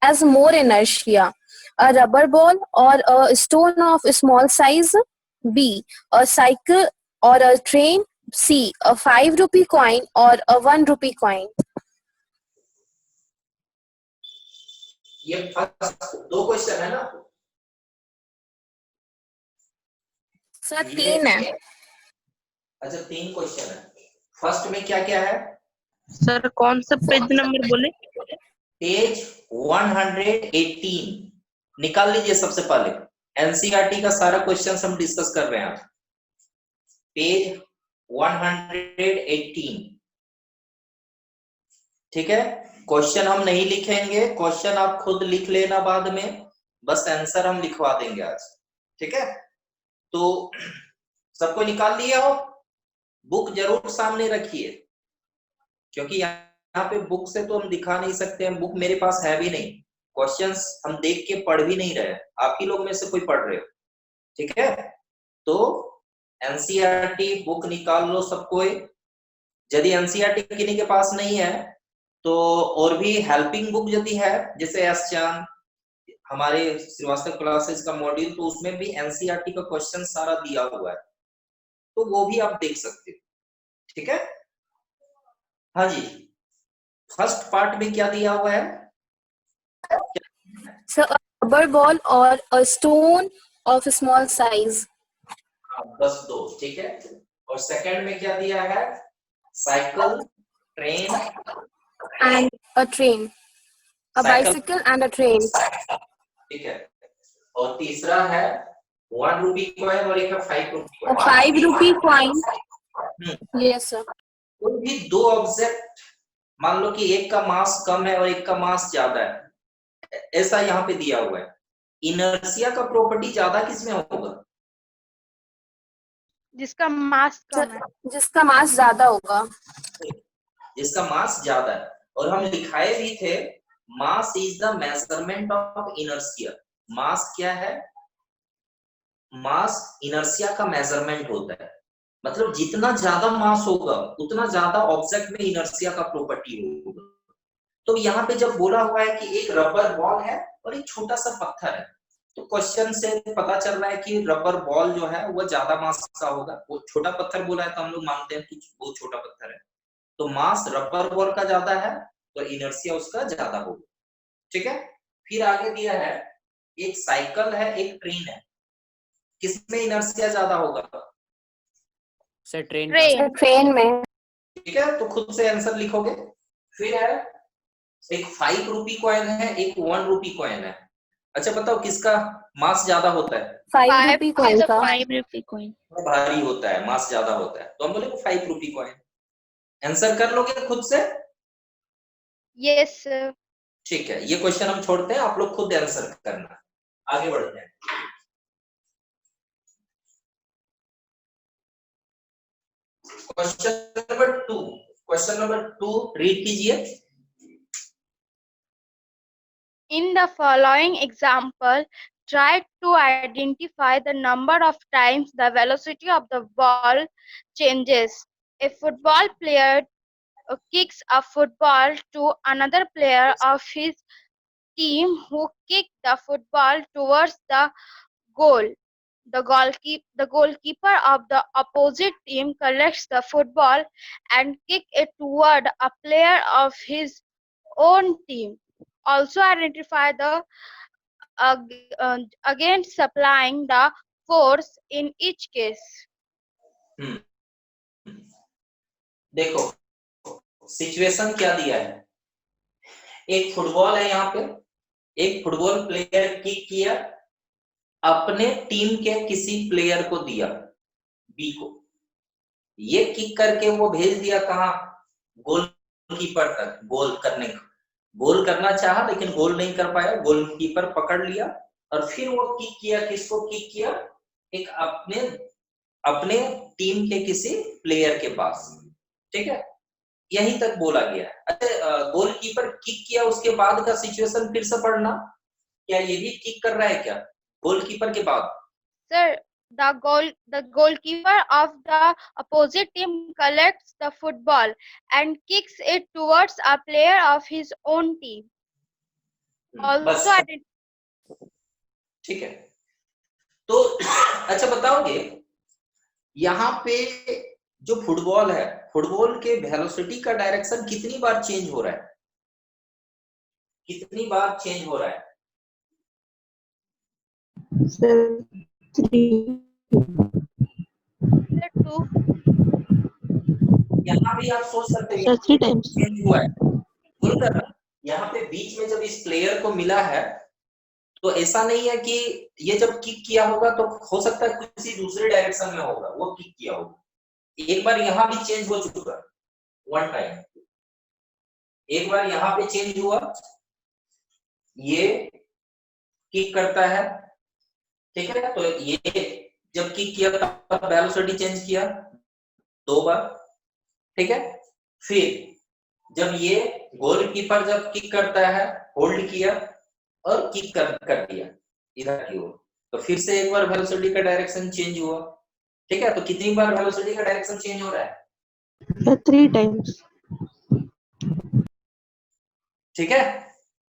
has more inertia? A rubber ball or a stone of small size? B. A cycle or a train? C. A 5 rupee coin or a 1 rupee coin? ये first दो question है ना sir 3 है। अच्छा 3 question है। First में क्या क्या है सर कौन सा पेज नंबर बोले? पेज 118 निकाल लीजिए सबसे पहले। एनसीईआरटी का सारा क्वेश्चन हम डिस्कस कर रहे हैं। पेज 118 ठीक है। क्वेश्चन हम नहीं लिखेंगे, क्वेश्चन आप खुद लिख लेना बाद में, बस आंसर हम लिखवा देंगे आज। ठीक है, तो सबको निकाल लिया हो? बुक जरूर सामने रखिए, क्योंकि यहाँ पे बुक से तो हम दिखा नहीं सकते हैं, बुक मेरे पास है भी नहीं, क्वेश्चंस हम देख के पढ़ भी नहीं रहे, आप ही लोग में से कोई पढ़ रहे हो। ठीक है, तो एनसीईआरटी बुक निकाल लो सबको। यदि एनसीईआरटी किन्हीं के पास नहीं है तो और भी हेल्पिंग बुक यदि है, जैसे एस चांद, हमारे श्रीवास्तव क्लासेस का मॉड्यूल, तो उसमें भी एनसीईआरटी का क्वेश्चन सारा दिया हुआ है, तो वो भी आप देख सकते हो। ठीक है, हाँ जी, फर्स्ट पार्ट में क्या दिया हुआ है? So a rubber ball or a stone of small size. बस दो, ठीक है। और सेकंड में क्या दिया है? Cycle, train And a train. A bicycle and a train. ठीक है। और तीसरा है 1 रुपी कॉइन और एक है 5 रुपी A coin. 5 rupee coin. Yes, sir. कोई भी दो ऑब्जेक्ट, मान लो कि एक का मास कम है और एक का मास ज्यादा है, ऐसा यहाँ पे दिया हुआ है। इनर्शिया का प्रॉपर्टी ज्यादा किसमें होगा? जिसका मास कम है। जिसका मास ज्यादा होगा। जिसका मास ज्यादा है, और हम लिखाए भी थे mass is the measurement of inertia. Mass क्या है? मास इनर्शिया का मेजरमेंट होता है, मतलब जितना ज्यादा मास होगा उतना ज्यादा ऑब्जेक्ट में इनर्शिया का प्रॉपर्टी होगा। तो यहाँ पे जब बोला हुआ है कि एक रबर बॉल है और एक छोटा सा पत्थर है, तो क्वेश्चन से पता चल रहा है कि रबर बॉल जो है वो ज्यादा मास का होगा। वो छोटा पत्थर बोला है तो हम लोग मानते हैं कि वो छोटा पत्थर है, तो मास रबर बॉल का ज्यादा है तो इनर्शिया उसका ज्यादा होगा। ठीक है, फिर आगे दिया है एक साइकिल है, एक ट्रेन है, किसमें इनर्शिया ज्यादा होगा? सर ट्रेन ट्रेन में। ठीक है, तो खुद से आंसर लिखोगे। फिर है एक 5 रुपी कॉइन है, एक 1 रुपी कॉइन है। अच्छा बताओ किसका मास ज्यादा होता है? 5 rupee coin का। 5 रुपी कॉइन भारी होता है, मास ज्यादा होता है, तो हम बोले 5 रुपी कॉइन। आंसर कर लोगे खुद से? यस। ठीक है, ये क्वेश्चन हम छोड़ते हैं, आप लोग खुद आंसर करना। आगे बढ़ते हैं। क्वेश्चन नंबर 2 रीड कीजिए। In the following example, try to identify the number of times the velocity of the ball changes. A football player kicks a football to another player of his team who kick the football towards the goal. The goalkeeper of the opposite team collects the football and kicks it toward a player of his own team. Also identify the against supplying the force in each case. देखो situation क्या दिया है। एक football है, यहाँ पे एक football player kick किया, अपने टीम के किसी प्लेयर को दिया, बी को। ये किक करके वो भेज दिया कहाँ? गोलकीपर तक। गोल करना चाहा लेकिन गोल नहीं कर पाया, गोलकीपर पकड़ लिया, और फिर वो किक किया, किसको किक किया? एक अपने टीम के किसी प्लेयर के पास। ठीक है, यहीं तक बोला गया। अच्छा, गोलकीपर किक किया उसके बाद का सिचुएशन फिर से पढ़ना। क्या ये भी किक कर रहा है क्या गोलकीपर के बाद? Sir, the goalkeeper of the opposite team collects the football and kicks it towards a player of his own team. बस Also ठीक है। तो अच्छा बताओगे, यहाँ पे जो फुटबॉल है, फुटबॉल के वेलोसिटी का डायरेक्शन कितनी बार चेंज हो रहा है? कितनी बार चेंज हो रहा है? सर 3 identify 2 यहाँ भी आप सोच सकते हो सर 3 टाइम्स चेंज हुआ है, बोलकर ना, यहाँ पे बीच में जब इस प्लेयर को मिला है तो ऐसा नहीं है कि ये जब किक किया होगा तो हो सकता है किसी दूसरे डायरेक्शन में होगा, वो किक किया होगा। एक बार यहाँ भी चेंज हो चुका, वन टाइम, एक बार यहाँ पे चेंज हुआ, ये किक करता है, ठीक है, तो ये जब किक किया तब वेलोसिटी चेंज किया 2 बार, ठीक है। फिर जब ये गोलकीपर जब किक करता है, होल्ड किया और किक कर दिया इधर की ओर, तो फिर से एक बार वेलोसिटी का डायरेक्शन चेंज हुआ, ठीक है। तो कितनी बार वेलोसिटी का डायरेक्शन चेंज हो रहा है? सर 3 टाइम्स ठीक है,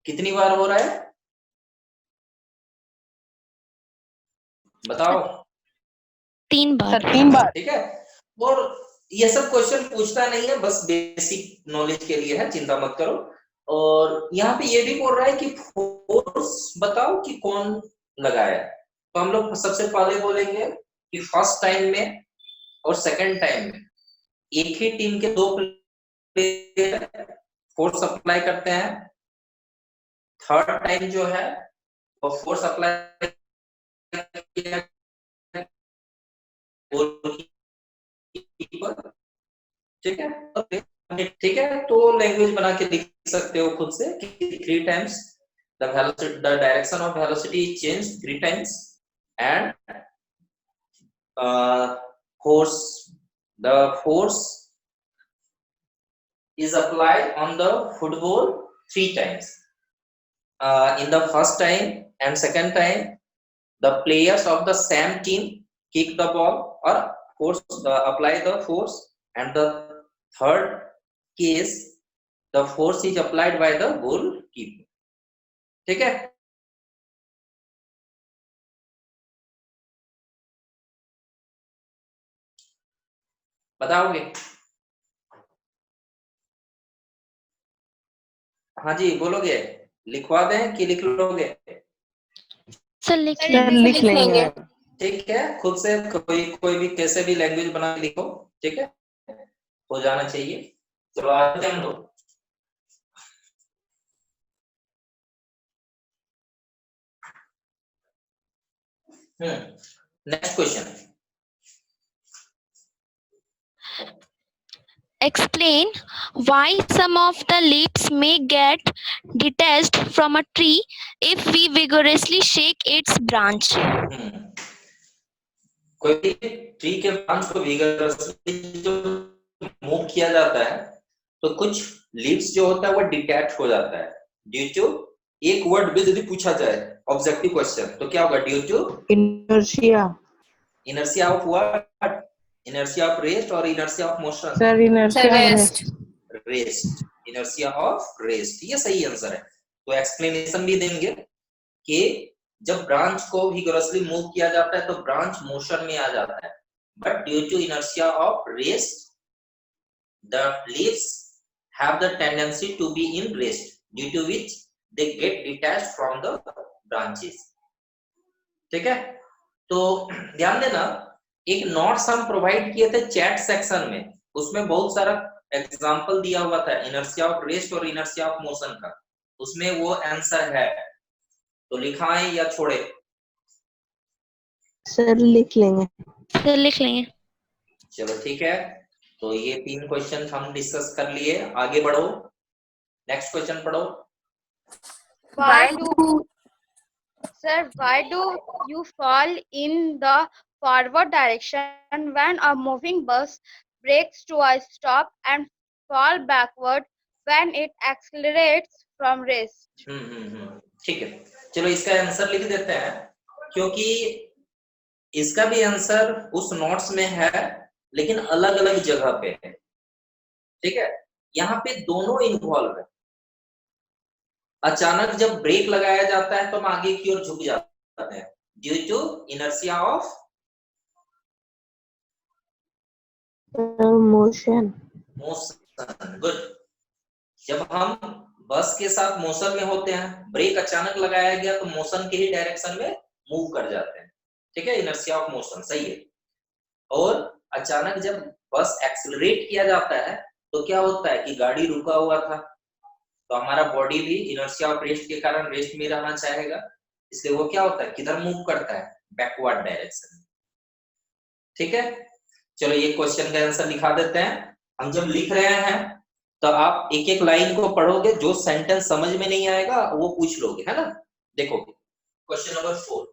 कितनी बार हो रहा है बताओ? 3 बार। 3 बार ठीक है। और ये सब क्वेश्चन पूछता नहीं है, बस बेसिक नॉलेज के लिए है, चिंता मत करो। और यहाँ पे ये भी बोल रहा है कि फोर्स बताओ कि कौन लगाया। तो हम लोग सबसे पहले बोलेंगे कि फर्स्ट टाइम में और सेकंड टाइम में एक ही टीम के 2 प्लेयर फोर्स अप्लाई करते हैं। थर्ड टाइम जो है वो फोर्स अप्लाई किया गोलकीपर, ठीक है। ठीक है, तो लैंग्वेज बना के लिख सकते हो खुद से कि 3 times the velocity, the direction of velocity is changed 3 times and the force is applied on the football 3 times. In the first time and second time, the players of the same team kick the ball or apply the force, and the third case the force is applied by the goalkeeper, ठीक है। बताओगे? हाँ जी, बोलोगे? लिखवा दें कि लिख लोगे? सर लिख सर लिख लेंगे ठीक है, खुद से कोई भी कैसे भी लैंग्वेज बना के लिखो, ठीक है, हो जाना चाहिए। चलो आगे हम लोग next question. Explain why some of the leaves may get detached from a tree if we vigorously shake its branch. कोई ट्री के ब्रांच को विगरसली जो मूव किया जाता है तो कुछ लीव्स जो होता है वो डिटैच हो जाता है ड्यू टू, एक वर्ड में यदि पूछा जाए ऑब्जेक्टिव क्वेश्चन तो क्या होगा? Due to inertia inertia of what? Inertia of rest और inertia of motion? Sir inertia rest, inertia of rest, ये सही आंसर है। तो एक्सप्लेनेशन भी देंगे कि जब ब्रांच को विगरसली मूव किया जाता है तो ब्रांच मोशन में आ जाता है, but due to inertia of rest the leaves have the tendency to be in rest, due to which they get detached from the branches, ठीक है। तो ध्यान देना, एक नोट्स हम प्रोवाइड किए थे चैट सेक्शन में, उसमें बहुत सारा एग्जांपल दिया हुआ था इनर्शिया ऑफ रेस्ट और इनर्शिया ऑफ मोशन का, उसमें वो आंसर है, तो लिखाएं या छोड़े? सर लिख लेंगे सर लिख लेंगे। चलो ठीक है, तो ये 3 क्वेश्चन हम डिस्कस कर लिए, आगे बढ़ो, नेक्स्ट क्वेश्चन पढ़ो। why do you fall in the forward direction when a moving bus brakes to a stop and fall backward when it accelerates from rest? ठीक है, चलो इसका आंसर लिख देते हैं, क्योंकि इसका भी आंसर उस नोट्स में है लेकिन अलग अलग जगह पे है, ठीक है। यहाँ पे दोनों इन्वॉल्व है, अचानक जब ब्रेक लगाया जाता है तो हम आगे की ओर झुक जाते हैं due to inertia of motion. Motion. Good. जब हम बस के साथ मोशन में होते हैं, ब्रेक अचानक लगाया गया तो मोशन के ही डायरेक्शन में मूव कर जाते हैं, ठीक है, इनर्शिया ऑफ मोशन, सही है। और अचानक जब बस एक्सेलरेट किया जाता है तो क्या होता है कि गाड़ी रुका हुआ था, तो हमारा बॉडी भी इनर्शिया ऑफ रेस्ट के कारण रेस्ट में रहना चाहेगा, इसलिए वो क्या होता है, किधर मूव करता है, बैकवर्ड डायरेक्शन में, ठीक है। चलो ये क्वेश्चन का आंसर लिखा देते हैं। हम जब लिख रहे हैं तो आप एक एक लाइन को पढ़ोगे, जो सेंटेंस समझ में नहीं आएगा वो पूछ लोगे, है ना। देखो क्वेश्चन नंबर 4,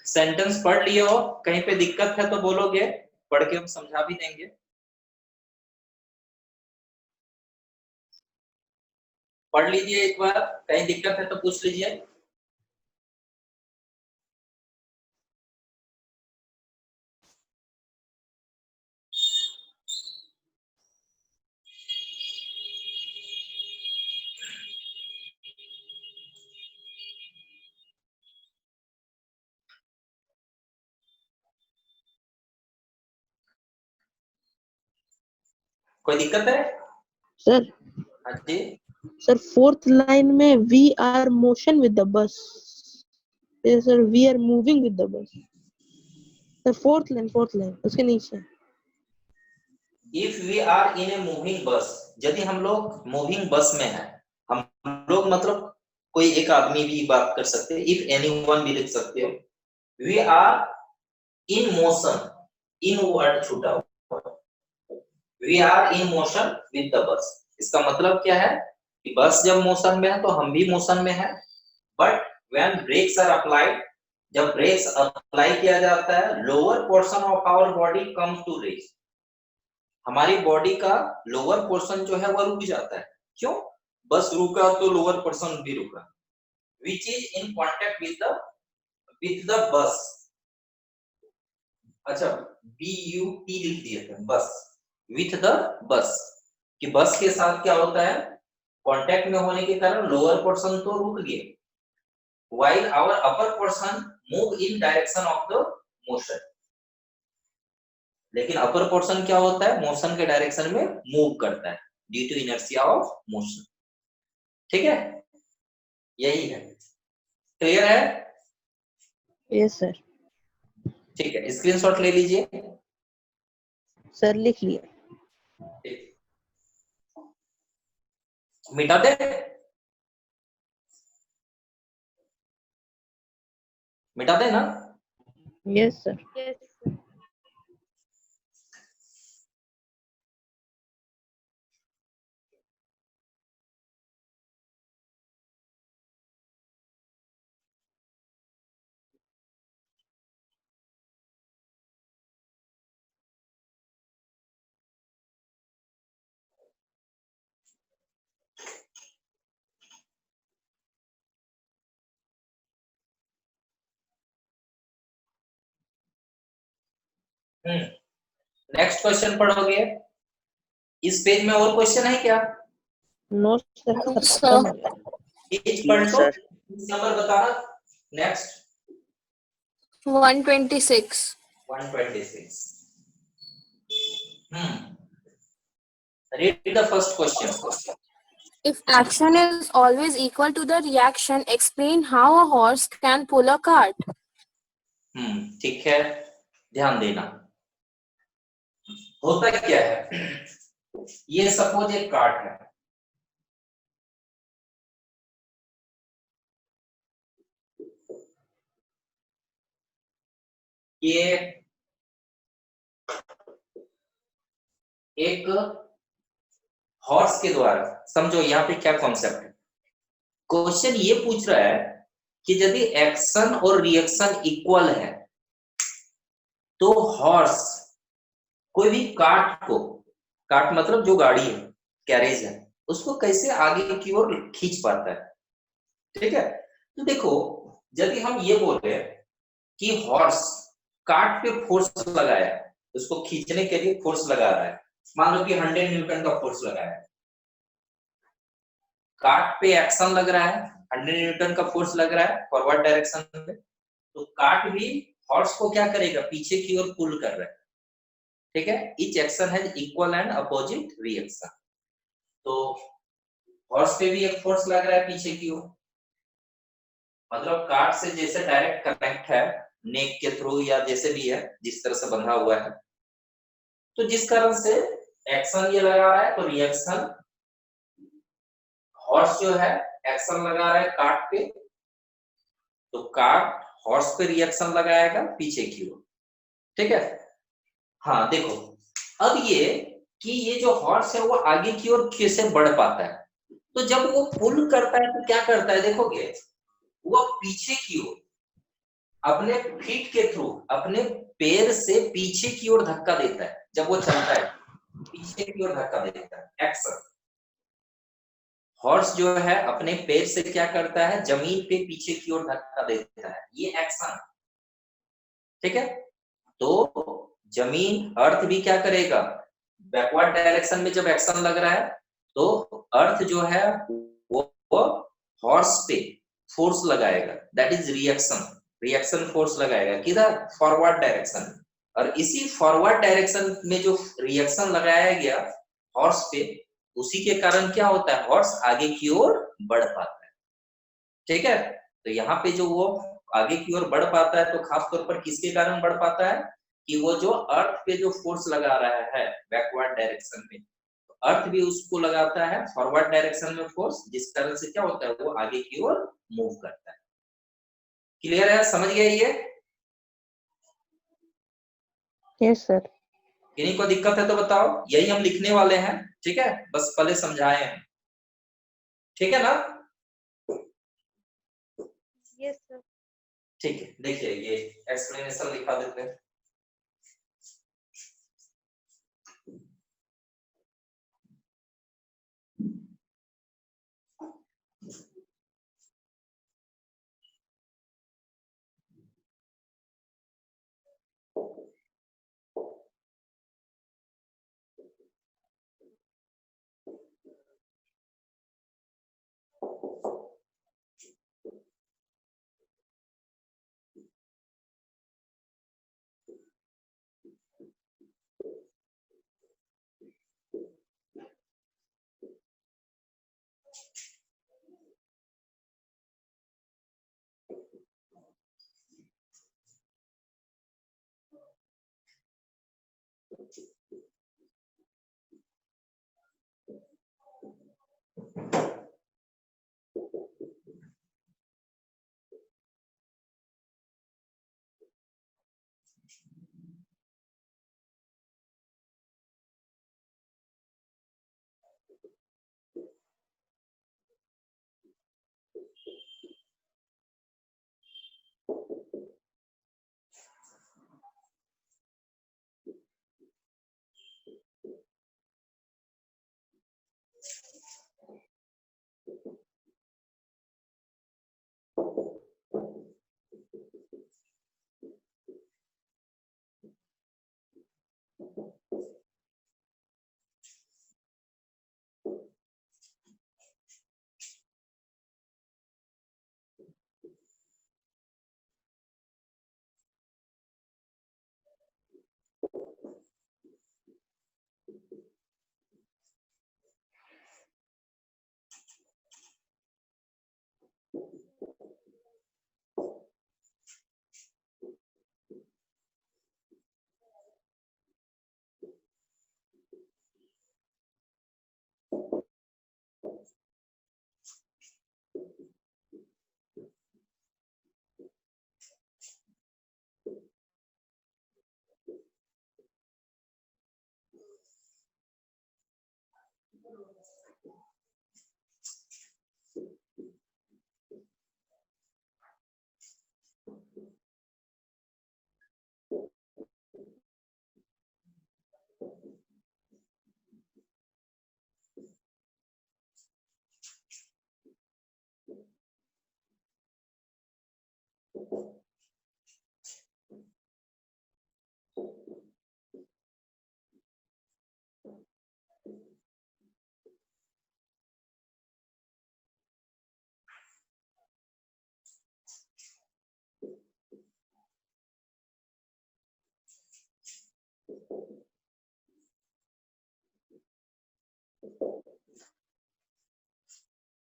सेंटेंस पढ़ लिए हो, कहीं पे दिक्कत है तो बोलोगे, पढ़ के हम समझा भी देंगे। पढ़ लीजिए एक बार, कहीं दिक्कत है तो पूछ लीजिए। कोई दिक्कत है? सर हाँ जी, सर फोर्थ लाइन में we are motion with the bus, sir we are moving with the bus. Sir fourth line उसके नीचे। If we are in a moving bus, यदि हम लोग मूविंग बस में हैं, हम लोग मतलब कोई एक आदमी भी बात कर सकते हैं, इफ एनीवन भी लिख सकते हो। We are in motion, in word छूटा हुआ, we are in motion with the bus. इसका मतलब क्या है कि बस जब मोशन में है तो हम भी मोशन में है। But when brakes are applied, जब ब्रेक्स अप्लाई किया जाता है, lower portion of our body comes to rest, हमारी बॉडी का लोअर पोर्शन जो है वह रुक जाता है। क्यों? बस रुका तो लोअर पोर्शन भी रुका। Which is in contact with the बस। अच्छा, BUT लिख दिए थे, बस विथ द बस, कि बस के साथ क्या होता है, कांटेक्ट में होने के कारण लोअर पोर्शन तो रुक गए, while our upper portion move in direction of the motion। लेकिन अपर पोर्शन क्या होता है, मोशन के डायरेक्शन में मूव करता है due to inertia of motion. ठीक है, यही है। क्लियर है? Yes sir. ठीक है, स्क्रीनशॉट ले लीजिए। सर लिख लिया। मिटा दे? मिटा दे ना? Yes sir. Yes. Next question पढ़ोगे। इस पेज में और क्वेश्चन है क्या? नो सर, No, खत्म sir. हो गया। Page No, पलटो, sir. नंबर बताना। Next 126. 126। Read the first question. If action is always equal to the reaction, explain how a horse can pull a cart. ठीक है, ध्यान देना। होता क्या है, ये सपोज एक कार्ट है, ये एक हॉर्स के द्वारा, समझो यहाँ पे क्या कॉन्सेप्ट है। क्वेश्चन ये पूछ रहा है कि यदि एक्शन और रिएक्शन इक्वल है तो हॉर्स कोई भी कार्ट को, कार्ट मतलब जो गाड़ी है, कैरेज है, उसको कैसे आगे की ओर खींच पाता है। ठीक है, तो देखो यदि हम ये बोल रहे हैं कि हॉर्स कार्ट पे फोर्स लगाया, उसको खींचने के लिए फोर्स लगा रहा है, मान लो कि 100 न्यूटन का फोर्स लगाया है, कार्ट पे एक्शन लग रहा है, 100 न्यूटन का फोर्स लग रहा है फॉरवर्ड डायरेक्शन में, तो कार्ट भी हॉर्स को क्या करेगा, पीछे की ओर पुल कर रहा है। ठीक है, each action has equal and opposite reaction. तो हॉर्स पे भी एक फोर्स लग रहा है पीछे की ओर, मतलब कार्ट से जैसे डायरेक्ट कनेक्ट है नेक के थ्रू या जैसे भी है, जिस तरह से बंधा हुआ है, तो जिस कारण से एक्शन ये लगा रहा है, तो रिएक्शन हॉर्स जो है एक्शन लगा रहा है कार्ट पे, तो कार्ट हॉर्स पे रिएक्शन लगाएगा पीछे की ओर। ठीक है, हाँ देखो अब ये कि ये जो हॉर्स है वो आगे की ओर कैसे बढ़ पाता है, तो जब वो पुल करता है तो क्या करता है, देखोगे वो पीछे की ओर, अपने फीट के थ्रू, अपने पैर से पीछे की ओर धक्का देता है। जब वो चलता है पीछे की ओर धक्का देता है, एक्शन। हॉर्स जो है अपने पैर से क्या करता है, जमीन पे पीछे की ओर धक्का देता है, ये एक्शन। ठीक है, तो जमीन, अर्थ भी क्या करेगा, बैकवर्ड डायरेक्शन में जब एक्शन लग रहा है तो अर्थ जो है वो हॉर्स पे फोर्स लगाएगा, that is reaction. Reaction force लगाएगा किधर, फॉरवर्ड डायरेक्शन। और इसी फॉरवर्ड डायरेक्शन में जो रिएक्शन लगाया गया हॉर्स पे, उसी के कारण क्या होता है, हॉर्स आगे की ओर बढ़ पाता है। ठीक है, तो यहाँ पे जो वो आगे की ओर बढ़ पाता है तो खास तौर पर किसके कारण बढ़ पाता है, कि वो जो अर्थ पे जो फोर्स लगा रहा है बैकवर्ड डायरेक्शन में, तो अर्थ भी उसको लगाता है फॉरवर्ड डायरेक्शन में फोर्स, जिस कारण से क्या होता है, वो आगे की ओर मूव करता है। क्लियर है, समझ गए ये? Yes sir. किन्हीं को दिक्कत है तो बताओ, यही हम लिखने वाले हैं। ठीक है, बस पहले समझाए हैं। ठीक है ना? Yes, sir. ठीक है, देखिए ये एक्सप्लेनेशन लिखा देते हैं।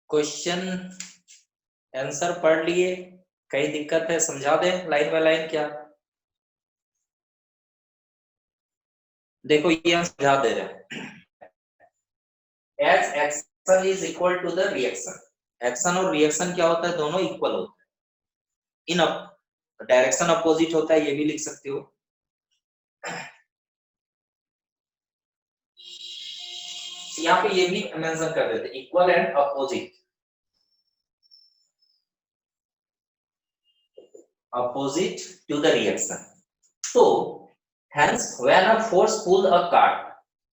क्वेश्चन आंसर पढ़ लिए, कई दिक्कत है समझा दें लाइन बाय लाइन क्या? देखो ये हम समझा दे रहे हैं, as action is equal to the reaction. Action और रिएक्शन क्या होता है, दोनों इक्वल होता है। इन डायरेक्शन अपोजिट होता है, ये भी लिख सकते हो। यहाँ पे ये भी मेंशन कर देते, equal and opposite. opposite to the reaction. So hence when a force pull a cart,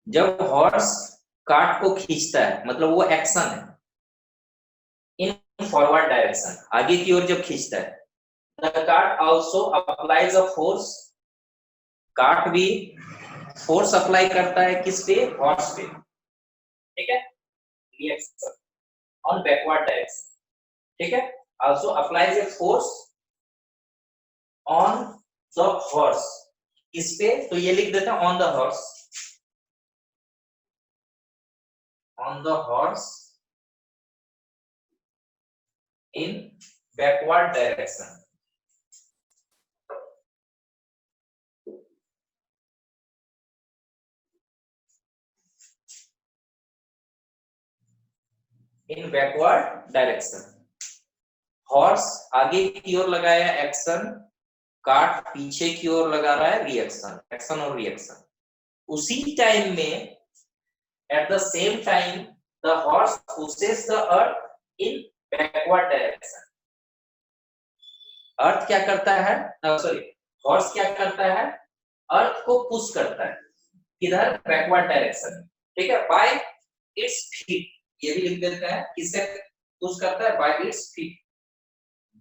जब हॉर्स कार्ट को खींचता है मतलब वो एक्शन है, इन फॉरवर्ड डायरेक्शन, आगे की ओर जब खींचता है, the cart also applies a force, cart भी फोर्स अप्लाई करता है किस पे, हॉर्स पे, ठीक है, रिएक्शन ऑन बैकवर्ड डायरेक्शन, ठीक है, also applies a force on the horse, किस पे, तो ये लिख देता हूं on the horse, on the horse in backward direction. In backward direction, horse आगे की ओर लगाया एक्शन, कार्ट पीछे की ओर लगा रहा है रिएक्शन, एक्शन और रिएक्शन। उसी टाइम में at the same time the horse pushes the earth in backward direction. Earth क्या करता है, सॉरी हॉर्स क्या करता है, अर्थ को पुश करता है किधर, बैकवर्ड डायरेक्शन में, ठीक है, बाय इट्स फीट, ये भी लिख देते हैं, किससे पुश करता है, by its feet,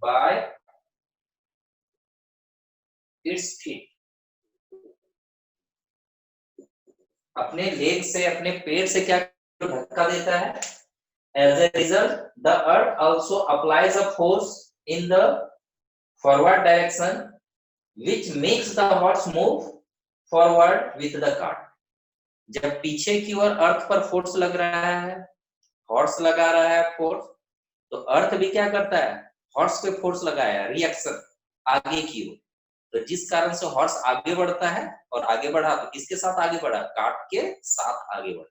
by its feet, अपने लेग से, अपने पैर से क्या धक्का देता है। As a result the earth also applies a force in the forward direction which makes the horse move forward with the cart. जब पीछे की ओर अर्थ पर फोर्स लग रहा है, हॉर्स लगा रहा है फोर्स, तो अर्थ भी क्या करता है, हॉर्स पे फोर्स लगाया, रिएक्शन आगे की ओर, तो जिस कारण से हॉर्स आगे बढ़ता है, और आगे बढ़ा तो किसके साथ आगे बढ़ा, कार्ट के साथ आगे बढ़ा,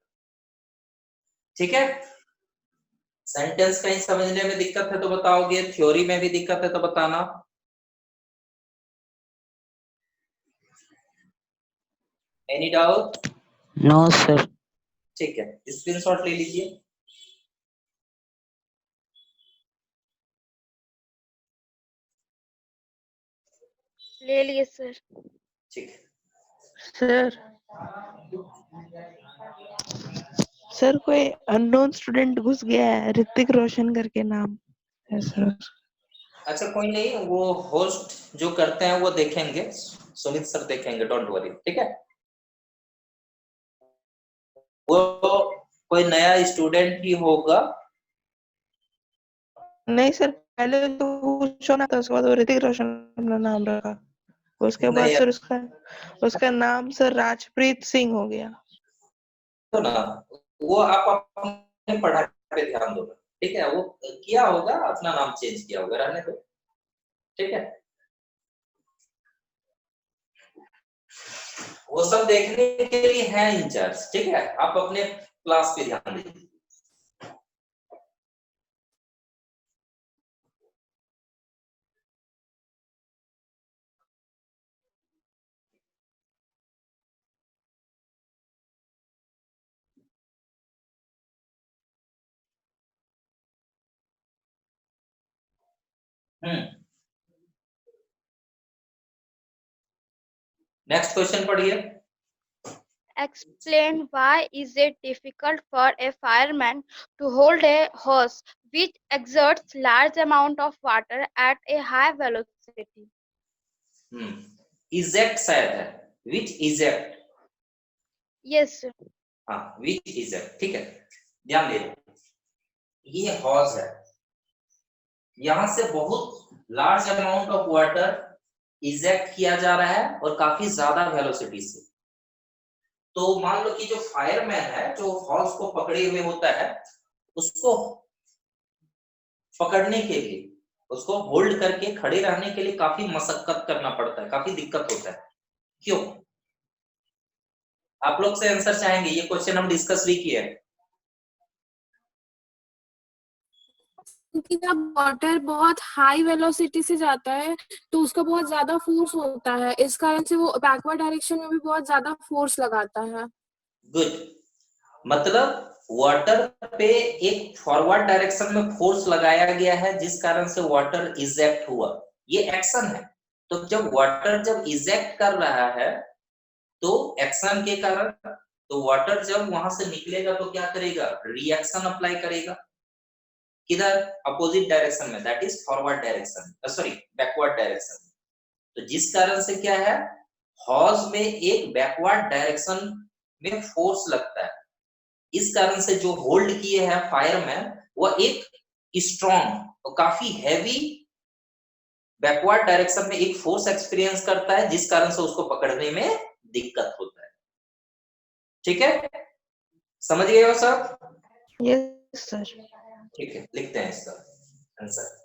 ठीक है। सेंटेंस कहीं समझने में दिक्कत है तो बताओगे, थ्योरी में भी दिक्कत है तो बताना। Any doubt? No sir. ठीक है, स्क्रीनशॉट ले लीजिए। ले लिए सर। ठीक है, सर कोई अननोन स्टूडेंट घुस गया है, ऋतिक रोशन करके नाम है सर। अच्छा कोई नहीं, वो होस्ट जो करते हैं वो देखेंगे, सुमित सर देखेंगे, डोंट वरी, ठीक है। वो कोई नया स्टूडेंट ही होगा। नहीं सर, पहले तो शोना था, उसके बाद वो ऋतिक रोशन अपना नाम रखा, उसके बाद सर उसका नाम सर राजप्रीत सिंह हो गया। तो ना वो आप अपने पढ़ाई पे ध्यान दो, ठीक है, वो किया होगा, अपना नाम चेंज किया होगा, रहने दो, ठीक है। वो सब देखने के लिए है इंचार्ज, ठीक है, आप अपने क्लास पे ध्यान दीजिए। नेक्स्ट क्वेश्चन पढ़िए। Explain why is it difficult for a fireman to hold a hose which exerts large amount of water at a high velocity? Eject शायद है, विच इजेक्ट, Yes sir. हाँ विच इजेक्ट, ठीक है, ध्यान दे। ये हॉज है, यहां से बहुत large amount of water eject किया जा रहा है और काफी ज्यादा वेलोसिटी से। तो मान लो कि जो फायरमैन है, जो हॉर्स को पकड़े हुए होता है, उसको पकड़ने के लिए, उसको होल्ड करके खड़े रहने के लिए काफी मशक्कत करना पड़ता है, काफी दिक्कत होता है। क्यों? आप लोग से आंसर चाहेंगे, ये क्वेश्चन हम डिस्कस भी किए हैं। क्योंकि जब वाटर बहुत हाई वेलोसिटी से जाता है तो उसका बहुत ज्यादा फोर्स होता है, इस कारण से वो बैकवर्ड डायरेक्शन में भी बहुत ज्यादा फोर्स लगाता है। गुड, मतलब वाटर पे एक फॉरवर्ड डायरेक्शन में फोर्स लगाया गया है जिस कारण से वाटर इजेक्ट हुआ, ये एक्शन है। तो जब वाटर जब इजेक्ट कर रहा है तो एक्शन के कारण, तो वाटर जब वहां से निकलेगा तो क्या करेगा, रिएक्शन अप्लाई करेगा किधर, अपोजिट डायरेक्शन में, that is forward direction, sorry backward direction. तो जिस कारण से क्या है, हॉज में एक बैकवर्ड डायरेक्शन में फोर्स लगता है, इस कारण से जो होल्ड किए हैं फायरमैन वो एक स्ट्रॉन्ग और काफी हैवी बैकवर्ड डायरेक्शन में एक फोर्स एक्सपीरियंस करता है, जिस कारण से उसको पकड़ने में दिक्कत होता है। ठीक है, समझ गए हो सब? Yes sir. ठीक है, लिखते हैं इसका आंसर।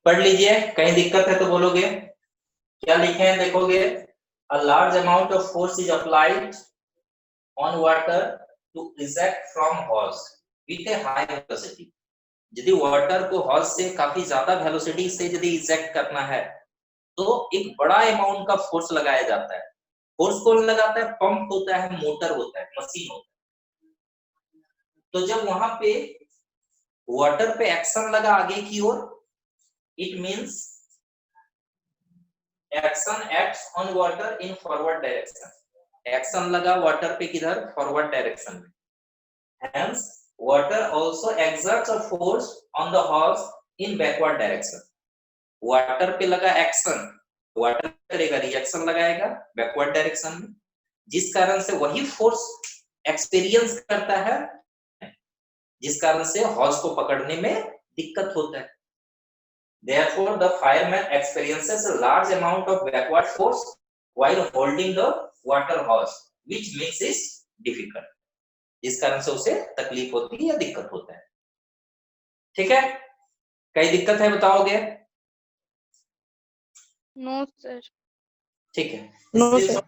पढ़ लीजिए, कहीं दिक्कत है तो बोलोगे। क्या लिखे हैं देखोगे, a large amount of force is applied on water to eject from horse with a high velocity. यदि वाटर को हॉर्स से काफी ज्यादा वेलोसिटी से यदि इजेक्ट करना है तो एक बड़ा अमाउंट का फोर्स लगाया जाता है। फोर्स कौन लगाता है, पंप होता है, मोटर होता है, मशीन होता है। तो जब वहां पे वाटर पे एक्शन लगा आगे की ओर, it means action acts on water in forward direction. Action लगा वाटर पे किधर, फॉरवर्ड डायरेक्शन में। Hence, water also exerts a force on the horse in backward direction. Water पे लगा एक्शन, वाटर करेगा रिएक्शन लगाएगा बैकवर्ड डायरेक्शन में, जिस कारण से वही फोर्स एक्सपीरियंस करता है, जिस कारण से हॉर्स को पकड़ने में दिक्कत होता है। Therefore, the fireman experiences a large amount of backward force while holding the water horse, which makes it difficult. जिस कारण से उसे तकलीफ होती है या दिक्कत होता है। ठीक है, कई दिक्कत है बताओगे? No, sir. ठीक है, No, sir.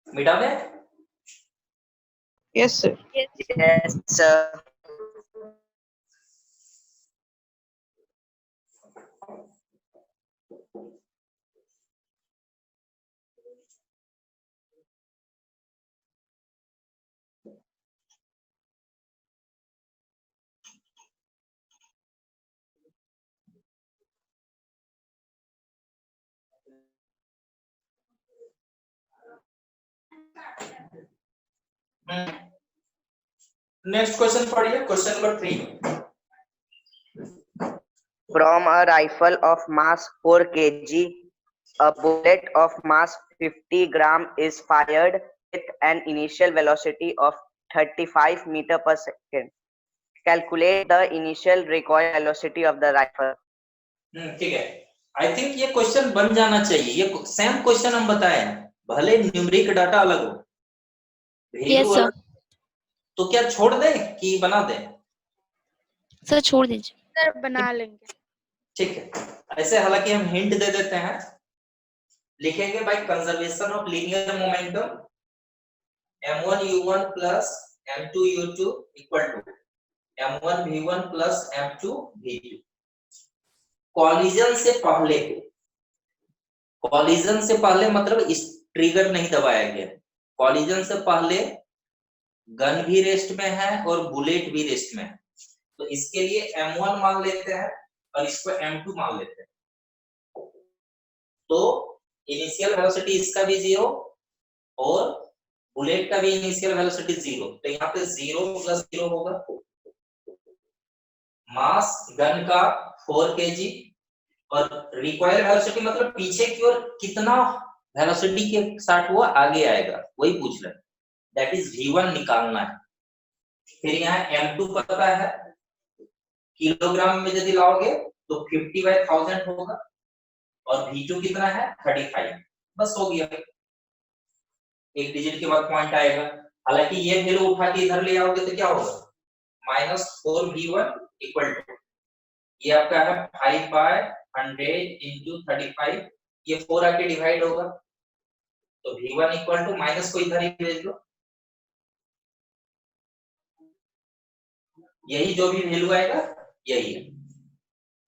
मिटा में? Yes, sir. Yes, sir. Next question पढ़िए, question number 3। From a rifle of mass 4 kg, a bullet of mass 50 gram is fired with an initial velocity of 35 meter per second. Calculate the initial recoil velocity of the rifle. ठीक है, I think ये question बन जाना चाहिए। ये same question हम बताए हैं, भले न्यूमेरिक डाटा अलग हो, Yes, sir. तो क्या छोड़ दें कि बना दें? सर छोड़ दीजिए। सर बना लेंगे। ठीक है, ऐसे हालांकि हम हिंट दे देते हैं, लिखेंगे by conservation of linear momentum m1u1 plus m2u2 equal to m1v1 plus m2v2। Collision से पहले, कॉलिजन से पहले मतलब इस ट्रिगर नहीं दबाया गया, कॉलिजन से पहले गन भी रेस्ट में है और बुलेट भी रेस्ट में है, तो इसके लिए m1 मान लेते हैं और इसको m2 मान लेते हैं। तो इनिशियल वेलोसिटी इसका भी 0 और बुलेट का भी इनिशियल वेलोसिटी 0, तो यहाँ पे 0 प्लस 0 होगा। मास गन का 4 kg और रिकॉइल वेलोसिटी मतलब पीछे की ओर कितना वेलोसिटी के साथ वो आगे आएगा, वही पूछ रहे हैं। दैट इज v1 निकालना है। फिर यहाँ m2 पता है, किलोग्राम में यदि लाओगे तो 50/1000 होगा और v2 कितना है 35। बस हो गया, एक डिजिट के बाद पॉइंट आएगा। हालांकि ये वैल्यू उठा के इधर ले आओगे तो क्या होगा, -4v1 इक्वल टू, ये आपका है 5/100 इंटू 35, ये 4 आके डिवाइड होगा, तो v1 इक्वल टू माइनस को इधर ही भेज दो, यही जो भी वैल्यू आएगा यही है।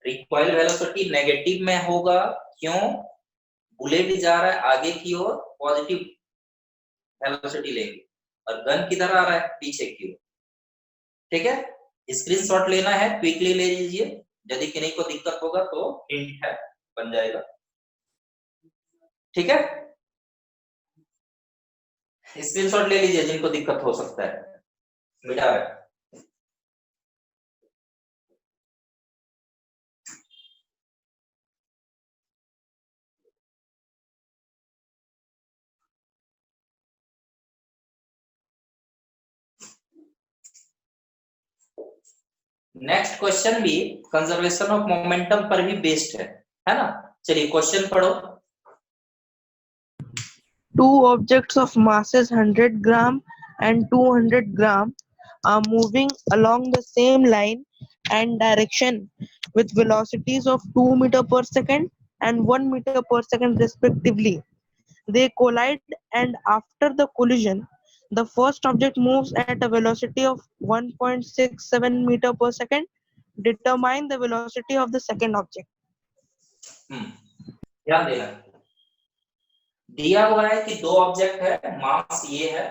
रिकॉइल वेलोसिटी नेगेटिव में होगा, क्यों? बुलेट जा रहा है आगे की ओर, पॉजिटिव वेलोसिटी लेंगे, और गन किधर आ रहा है पीछे की ओर। ठीक है, स्क्रीनशॉट लेना है, क्विकली ले लीजिए, यदि किसी को दिक्कत होगा तो हिंट है, बन जाएगा। ठीक है, स्क्रीनशॉट ले लीजिए जिनको दिक्कत हो सकता है, मिटा है। नेक्स्ट क्वेश्चन भी कंजर्वेशन ऑफ मोमेंटम पर भी बेस्ड है ना? चलिए क्वेश्चन पढ़ो। Two objects of masses 100 gram and 200 gram are moving along the same line and direction with velocities of 2 meter per second and 1 meter per second respectively. They collide, and after the collision, The first object moves at a velocity of 1.67 meter per second. Determine the velocity of the second object. ध्यान देना, दिया हुआ है कि दो object है, मास ये है,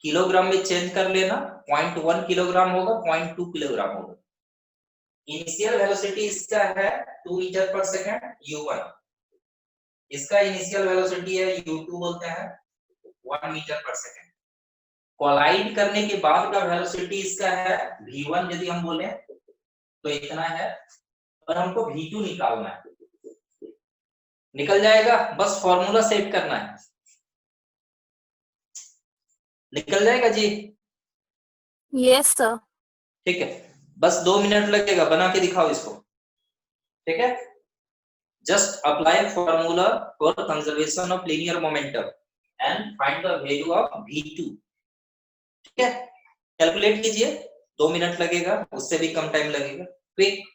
किलोग्राम में चेंज कर लेना, 0.1 किलोग्राम होगा, 0.2 किलोग्राम होगा। इनिशियल वेलोसिटी इसका है 2 मीटर पर सेकंड u1, इसका इनिशियल वेलोसिटी है u2 बोलते हैं 1 मीटर पर सेकंड। कोलाइड करने के बाद का वेलोसिटी इसका है v1 यदि हम बोले तो इतना है, और हमको v2 निकालना है। निकल जाएगा, बस फॉर्मूला सेट करना है, निकल जाएगा जी। Yes, sir. ठीक है, बस 2 मिनट लगेगा, बना के दिखाओ इसको। ठीक है, just apply formula for conservation of linear momentum and find the value of v2। ठीक है, कैलकुलेट कीजिए, 2 मिनट लगेगा, उससे भी कम टाइम लगेगा। क्विक।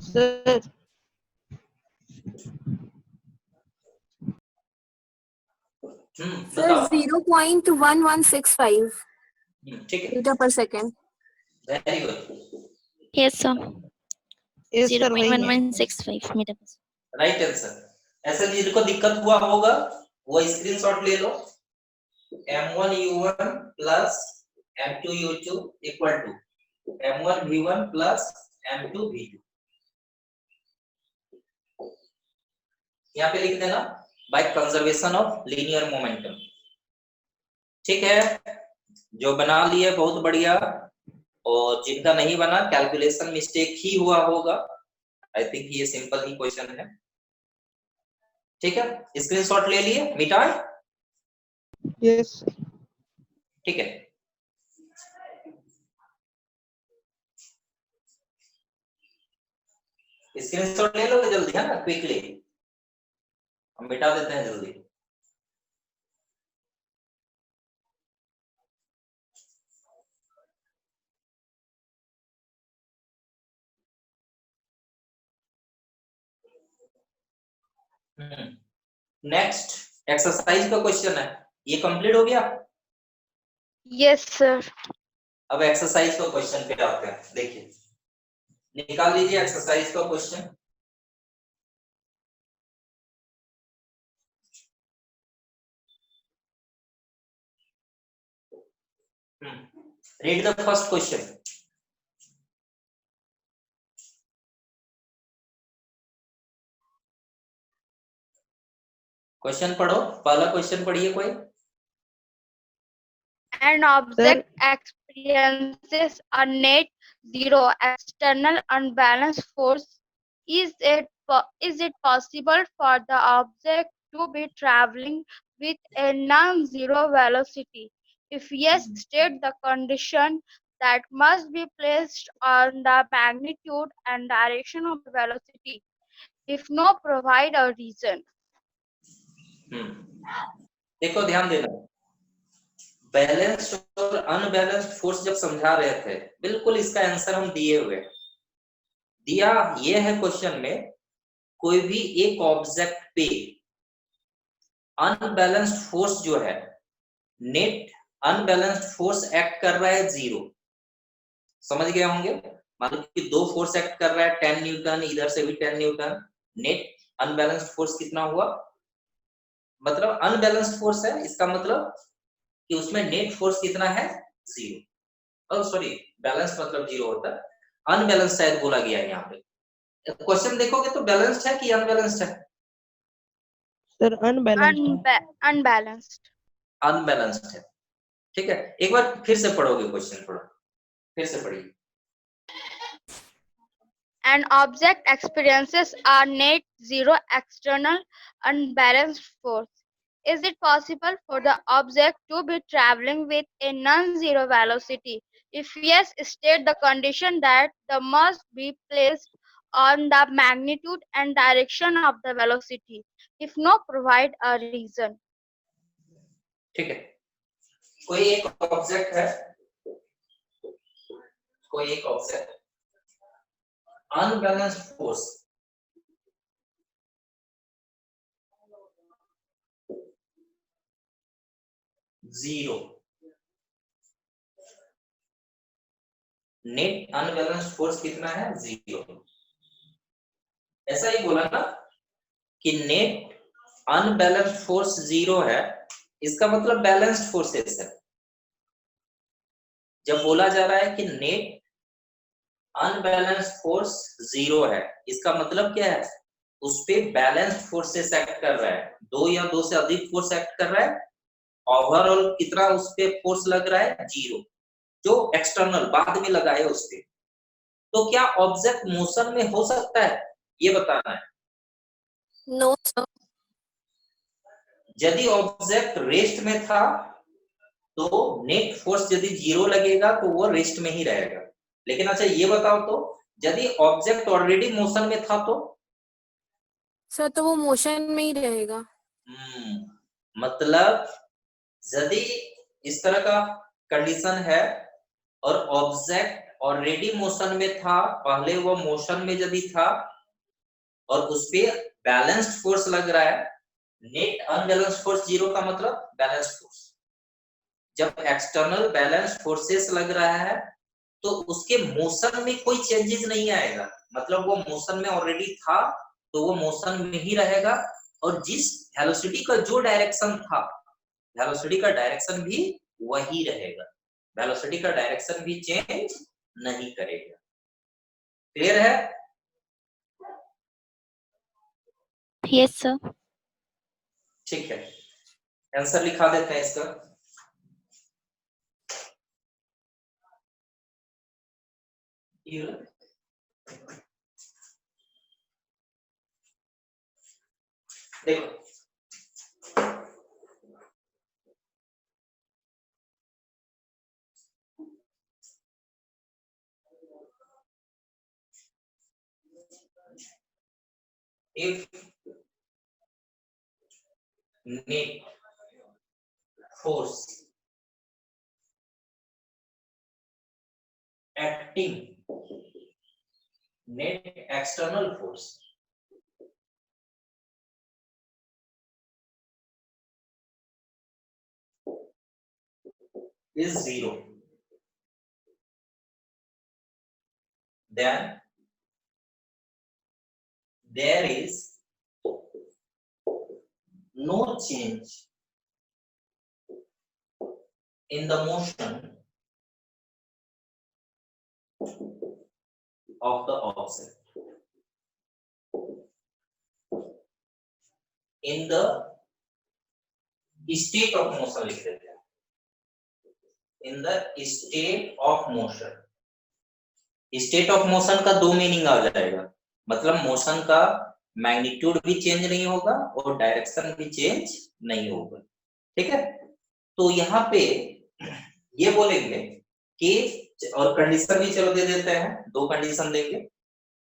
Sir, Sir, बताओ। 0.1165 ठीक है, meter per second. Very good, Yes, sir. yes sir, वही है। 0.1165 meter per second. Right answer. ऐसे जिनको दिक्कत हुआ होगा वो स्क्रीनशॉट ले लो, m1u1 plus m2u2 equal to m1v1 plus m2v2। यहाँ पे लिख देना by conservation of linear momentum. ठीक है, जो बना लिए बहुत बढ़िया, और जिनका नहीं बना कैलकुलेशन मिस्टेक ही हुआ होगा, आई थिंक ये सिंपल ही क्वेश्चन है। ठीक है, स्क्रीनशॉट ले लिए, मिटाए। Yes. ठीक है, स्क्रीनशॉट ले लोगे जल्दी, है ना, क्विकली हम मिटा देते हैं जल्दी। नेक्स्ट एक्सरसाइज का क्वेश्चन है, ये कंप्लीट हो गया। Yes, sir. अब एक्सरसाइज का क्वेश्चन पे आते हैं। देखिए, निकाल लीजिए एक्सरसाइज का question. Read the first question. Question पढ़ो, पहला क्वेश्चन पढ़िए कोई। An object experiences a net zero external unbalanced force. Is it possible for the object to be traveling with a non-zero velocity? If yes, state the condition that must be placed on the magnitude and direction of the velocity. If no, provide a reason. देखो ध्यान देना, balanced और unbalanced force जब समझा रहे थे, बिल्कुल इसका आंसर हम दिए हुए दिया। ये है क्वेश्चन में, कोई भी एक ऑब्जेक्ट पे अनबैलेंस्ड फोर्स जो है, नेट अनबैलेंस्ड फोर्स एक्ट कर रहा है 0। समझ गए होंगे। मान लो कि दो फोर्स एक्ट कर रहा है 10 न्यूटन, इधर से भी 10 न्यूटन, नेट अनबैलेंस्ड फोर्स कितना हुआ? मतलब अनबैलेंस्ड फोर्स है, इसका मतलब कि उसमें नेट फोर्स कितना है? 0। सॉरी, बैलेंस मतलब 0 होता है, अनबैलेंस्ड शायद बोला गया है यहाँ पे। क्वेश्चन देखोगे तो बैलेंस्ड है कि अनबैलेंस्ड है? सर अनबैलेंस्ड है। Unbalanced. अनबैलेंस्ड है। ठीक है, एक बार फिर से पढ़ोगे क्वेश्चन, थोड़ा फिर से पढ़िए। An object experiences a net zero external unbalanced force. Is it possible for the object to be traveling with a non-zero velocity? If yes, state the condition that the must be placed on the magnitude and direction of the velocity. If no, provide a reason. ठीक है, कोई एक object है, कोई एक object unbalanced force zero, net unbalanced force कितना है? 0। ऐसा ही बोला ना कि नेट अनबैलेंस्ड फोर्स 0 है, इसका मतलब बैलेंस्ड फोर्सेस है। जब बोला जा रहा है कि नेट अनबैलेंस्ड फोर्स 0 है, इसका मतलब क्या है? उस पे बैलेंस्ड फोर्सेस एक्ट कर रहा है, 2 या 2 से अधिक फोर्स एक्ट कर रहा है। ओवरऑल कितना उस पे फोर्स लग रहा है? 0, जो एक्सटर्नल बाद में लगा है उस पे। तो क्या ऑब्जेक्ट मोशन में हो सकता है, ये बताना है। No, sir. यदि ऑब्जेक्ट रेस्ट में था तो नेट फोर्स यदि 0 लगेगा तो वो रेस्ट में ही रहेगा। लेकिन अच्छा ये बताओ, तो यदि ऑब्जेक्ट ऑलरेडी मोशन में था तो? सर तो वो मोशन में ही रहेगा। मतलब यदि इस तरह का कंडीशन है और ऑब्जेक्ट ऑलरेडी मोशन में था, पहले वो मोशन में यदि था और उस पे बैलेंस्ड फोर्स लग रहा है, नेट अनबैलेंस्ड फोर्स 0 का मतलब बैलेंस्ड फोर्स। जब एक्सटर्नल बैलेंस फोर्सेस लग रहा है तो उसके मोशन में कोई चेंजेस नहीं आएगा, मतलब वो मोशन में ऑलरेडी था तो वो मोशन में ही रहेगा, और जिस वेलोसिटी का जो डायरेक्शन था, वेलोसिटी का डायरेक्शन भी वही रहेगा, वेलोसिटी का डायरेक्शन भी चेंज नहीं करेगा। क्लियर है? Yes, sir. ठीक है, आंसर लिखा देते हैं इसका। देखो if net force acting, net external force is 0, then there is no change in the motion of the object in the state of motion, लिख देते हैं, in the state of motion। State of motion का दो meaning आ जाएगा, मतलब motion का magnitude भी change नहीं होगा और डायरेक्शन भी चेंज नहीं होगा। ठीक है, तो यहाँ पे ये बोलेंगे कि, और कंडीशन भी चलो दे देते हैं, दो कंडीशन देंगे।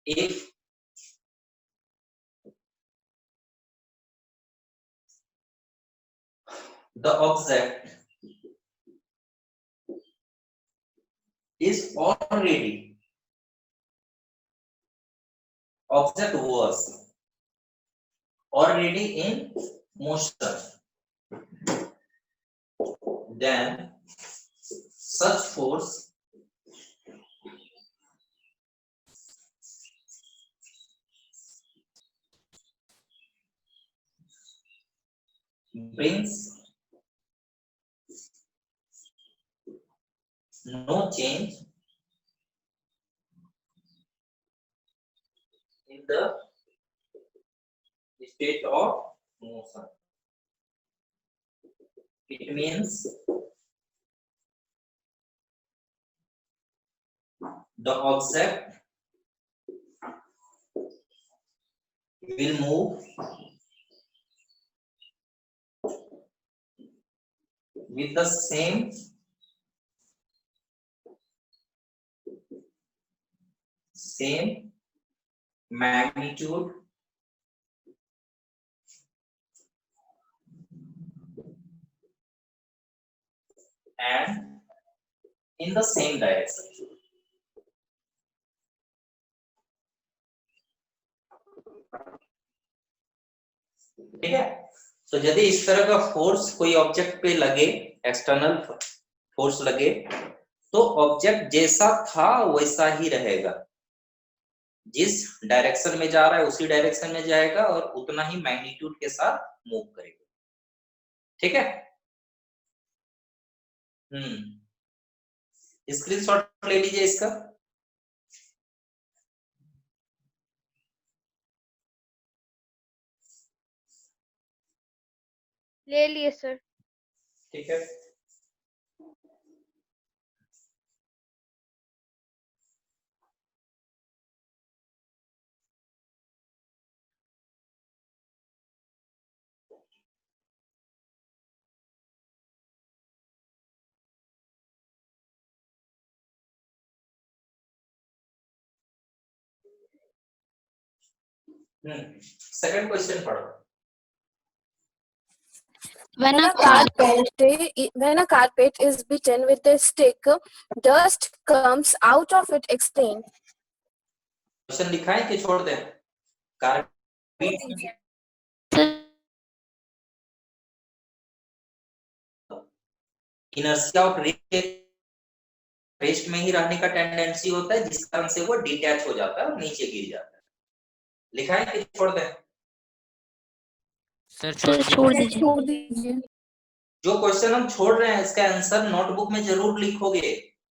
If the object is already, object was already in motion, then such force brings no change in the state of motion. It means the object will move with the same magnitude and in the same direction. ठीक है, तो यदि इस तरह का force कोई object पे लगे, एक्सटर्नल फोर्स लगे, तो ऑब्जेक्ट जैसा था वैसा ही रहेगा, जिस डायरेक्शन में जा रहा है उसी डायरेक्शन में जाएगा और उतना ही मैग्नीट्यूड के साथ मूव करेगा। ठीक है, स्क्रीनशॉट ले लीजिए इसका। ले लिए सर। ठीक है, सेकंड क्वेश्चन पढ़ो। When When a a car carpet is beaten with a stick, dust comes out of it. Explain. Question लिखा है कि छोड़ दें? कारबीट इनर्शिया ऑफ रेस्ट में ही रहने का टेंडेंसी होता है, जिस कारण से वो डिटैच हो जाता है और नीचे गिर जाता है। लिखा है कि छोड़ दें? सर छोड़ दीजिए। छोड़ दीजिए। जो क्वेश्चन हम छोड़ रहे हैं इसका आंसर नोटबुक में जरूर लिखोगे।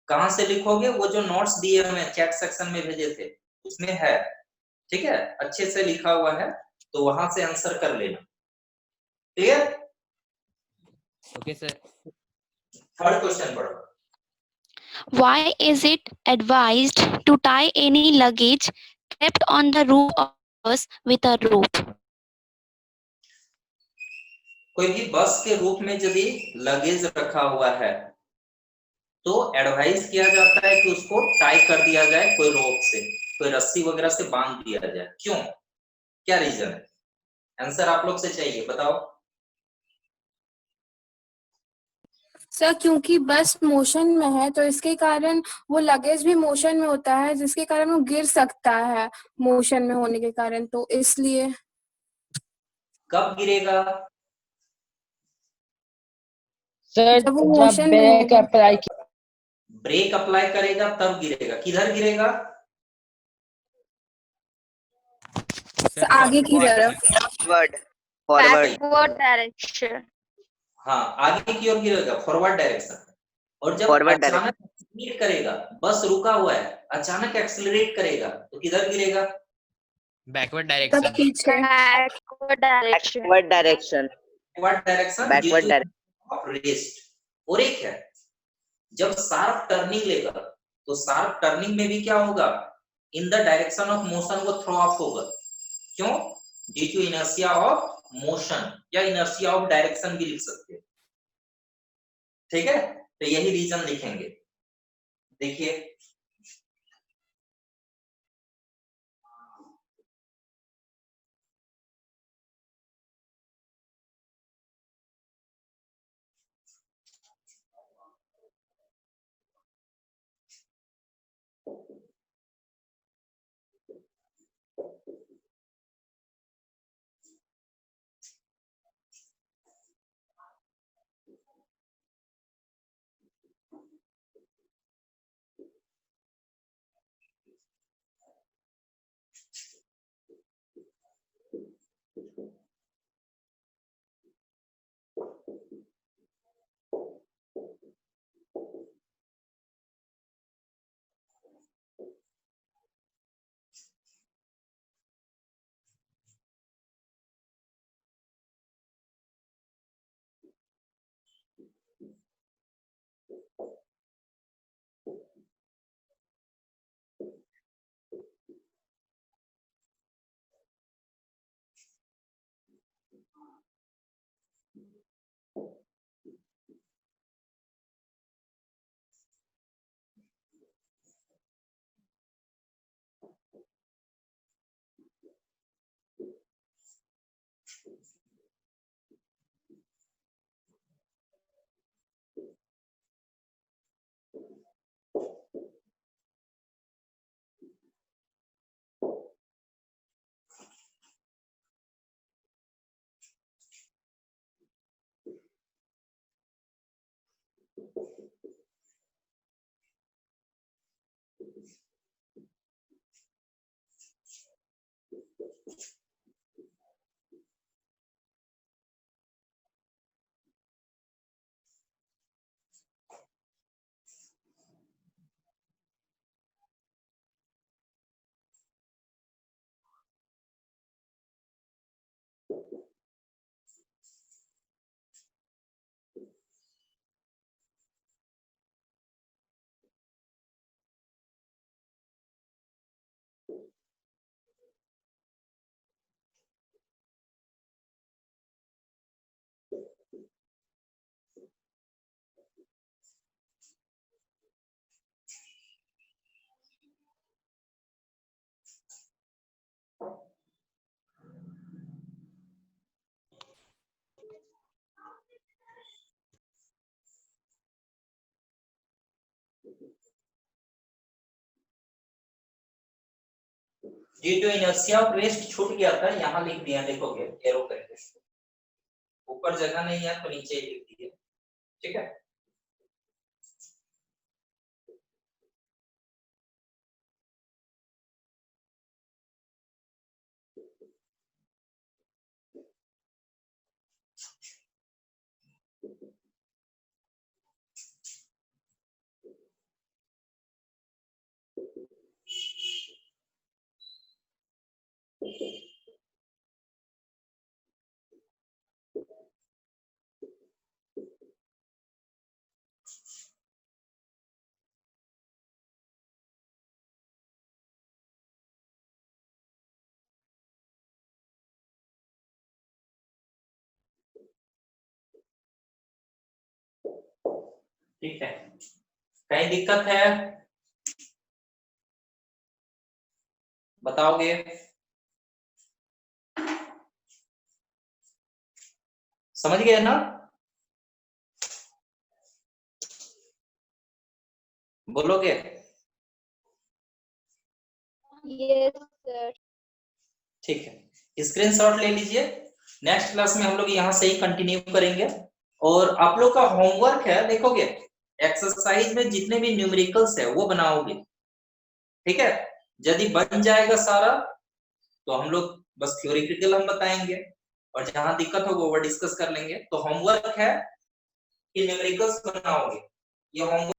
कहां से लिखोगे? वो जो नोट्स दिए हमें चैट सेक्शन में भेजे थे उसमें है। ठीक है, अच्छे से लिखा हुआ है, तो वहां से आंसर कर लेना। Clear? Okay sir. Third question पढ़ो। Why is it advised to tie any luggage kept on the roof of a bus with a rope? कोई भी बस के रूप में यदि लगेज रखा हुआ है तो एडवाइस किया जाता है कि उसको टाई कर दिया जाए कोई रोप से, कोई रस्सी वगैरह से बांध दिया जाए। क्यों? क्या रीजन है? आंसर आप लोग से चाहिए, बताओ। सर क्योंकि बस मोशन में है तो इसके कारण वो लगेज भी मोशन में होता है, जिसके कारण वो गिर सकता है मोशन में होने के कारण, तो इसलिए। कब गिरेगा? सर जब वो जब मोशन में ब्रेक होगा। अप्लाई ब्रेक अप्लाई करेगा तब गिरेगा। किधर गिरेगा? सर आगे की तरफ। Forward forward backward direction. हाँ, आगे की ओर गिरेगा, फॉरवर्ड डायरेक्शन। और जब फॉरवर्ड अचानक एक्सीलरेट करेगा, बस रुका हुआ है, अचानक एक्सीलरेट करेगा तो किधर गिरेगा? बैकवर्ड तब डायरेक्शन। पीछे। Backward direction. Backward direction backward direction backward direction of rest. और एक है, जब शार्प टर्निंग लेगा तो शार्प टर्निंग में भी क्या होगा? In the direction of motion वो थ्रो ऑफ होगा। क्यों? Due to inertia of motion, या इनर्शिया ऑफ डायरेक्शन भी लिख सकते हैं। ठीक है, तो यही रीजन लिखेंगे। देखिए due to inertia of rest छूट गया था, यहाँ लिख दिया, देखोगे एरो करके, ऊपर जगह नहीं है तो नीचे ही लिख दिए, ठीक है। ठीक है, कहीं दिक्कत है बताओगे? समझ गए ना? बोलोगे? Yes, sir. ठीक है, स्क्रीनशॉट ले लीजिए। नेक्स्ट क्लास में हम लोग यहाँ से ही कंटिन्यू करेंगे। और आप लोग का होमवर्क है, देखोगे एक्सरसाइज में जितने भी न्यूमेरिकल्स है वो बनाओगे, ठीक है। यदि बन जाएगा सारा तो हम लोग बस थ्योरेटिकल हम बताएंगे, और जहां दिक्कत होगा वो डिस्कस कर लेंगे। तो होमवर्क है कि न्यूमेरिकल्स बनाओगे, ये होमवर्क